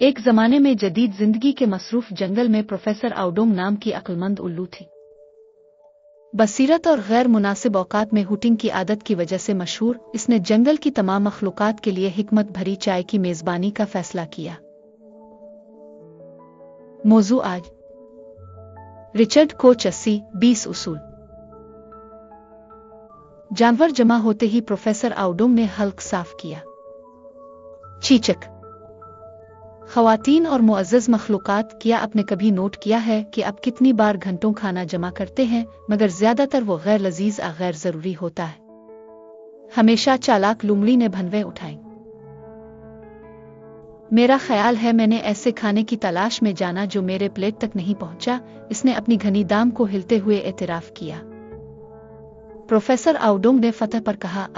एक जमाने में जदीद जिंदगी के मसरूफ जंगल में प्रोफेसर आउडोंग नाम की अक्लमंद उल्लू थी। बसीरत और गैर मुनासिब औकात में हुटिंग की आदत की वजह से मशहूर, इसने जंगल की तमाम मखलूकात के लिए हिकमत भरी चाय की मेजबानी का फैसला किया। मौजू आज रिचर्ड कोच 80-20 उसूल। जानवर जमा होते ही प्रोफेसर आउडोंग ने हल्क साफ किया। चीचक। ख़वातीन और मुअज़्ज़ज़ मखलूकात, क्या आपने कभी नोट किया है कि आप कितनी बार घंटों खाना जमा करते हैं मगर ज्यादातर वो गैर लजीज गैर जरूरी होता है? हमेशा चालाक लुमड़ी ने भनवें उठाई। मेरा ख्याल है मैंने ऐसे खाने की तलाश में जाना जो मेरे प्लेट तक नहीं पहुंचा, इसने अपनी घनी दाम को हिलते हुए एतराफ किया। प्रोफेसर आउडोंग ने फतह पर कहा,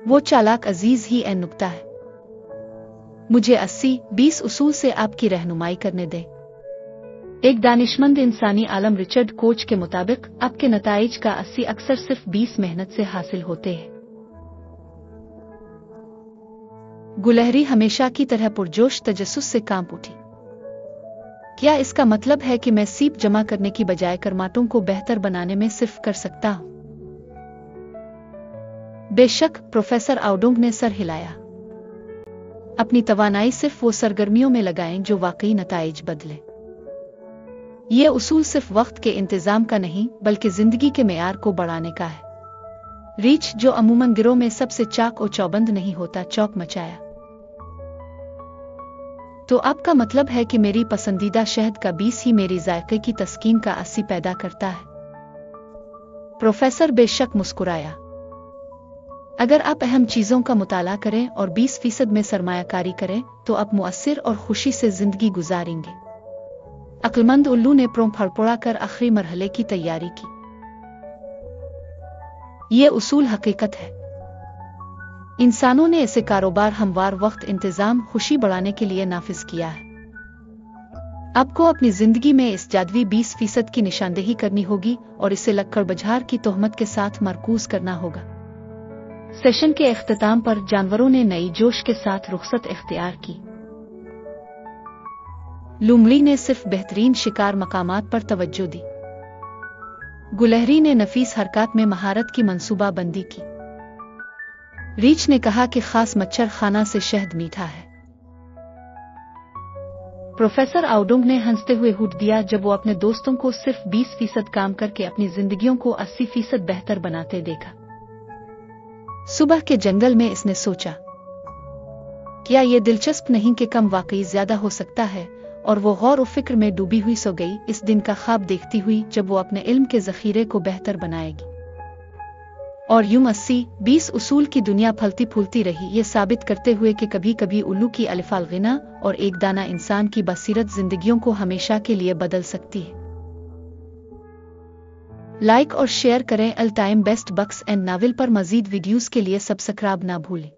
वो चालाक अजीज ही ए नुक्ता है। मुझे 80-20 उसूल से आपकी रहनुमाई करने दें। एक दानिशमंद इंसानी आलम रिचर्ड कोच के मुताबिक आपके नताइज का 80 अक्सर सिर्फ 20 मेहनत से हासिल होते हैं। गुलहरी हमेशा की तरह पुरजोश तजस्सुस से कांप उठी। क्या इसका मतलब है कि मैं सीप जमा करने की बजाय करमाटों को बेहतर बनाने में सिर्फ कर सकता हूं? बेशक, प्रोफेसर आउडोंग ने सर हिलाया। अपनी तवानाई सिर्फ वो सरगर्मियों में लगाएं जो वाकई नताइज बदले। ये उसूल सिर्फ वक्त के इंतजाम का नहीं बल्कि जिंदगी के मेयार को बढ़ाने का है। रीछ, जो अमूमन गिरोह में सबसे चाक और चौबंद नहीं होता, चौक मचाया। तो आपका मतलब है कि मेरी पसंदीदा शहद का 20 ही मेरी जायके की तस्कीन का 80 पैदा करता है? प्रोफेसर बेशक मुस्कुराया। अगर आप अहम चीजों का मुताला करें और 20% में सरमायाकारी करें तो आप मुअस्सिर और खुशी से जिंदगी गुजारेंगे। अक्लमंद उल्लू ने प्रों फड़फड़ा कर आखिरी मरहले की तैयारी की। ये उसूल हकीकत है। इंसानों ने ऐसे कारोबार हमवार वक्त इंतजाम खुशी बढ़ाने के लिए नाफिज किया है। आपको अपनी जिंदगी में इस जादवी 20% की निशानदेही करनी होगी और इसे लक्कड़ बझार की तोहमत के साथ मरकूज करना होगा। सेशन के इख्तिताम पर जानवरों ने नई जोश के साथ रुखसत इख्तियार की। लुमड़ी ने सिर्फ बेहतरीन शिकार मकामात पर तवज्जो दी। गुलहरी ने नफीस हरकत में महारत की मंसूबा बंदी की। रीछ ने कहा कि खास मच्छर खाना से शहद मीठा है। प्रोफेसर आउडोंग ने हंसते हुए हुट दिया जब वो अपने दोस्तों को सिर्फ 20% काम करके अपनी जिंदगियों को 80% बेहतर बनाते देखा। सुबह के जंगल में इसने सोचा, क्या ये दिलचस्प नहीं कि कम वाकई ज्यादा हो सकता है? और वो गौर और फिक्र में डूबी हुई सो गई, इस दिन का ख्वाब देखती हुई जब वो अपने इल्म के जखीरे को बेहतर बनाएगी। और यूं 80-20 उसूल की दुनिया फलती फूलती रही, ये साबित करते हुए कि कभी कभी उल्लू की अलिफाल गिना और एक दाना इंसान की बसीरत जिंदगियों को हमेशा के लिए बदल सकती है। लाइक और शेयर करें। All time best books and novel पर मजीद वीडियोस के लिए सब्सक्राइब ना भूलें।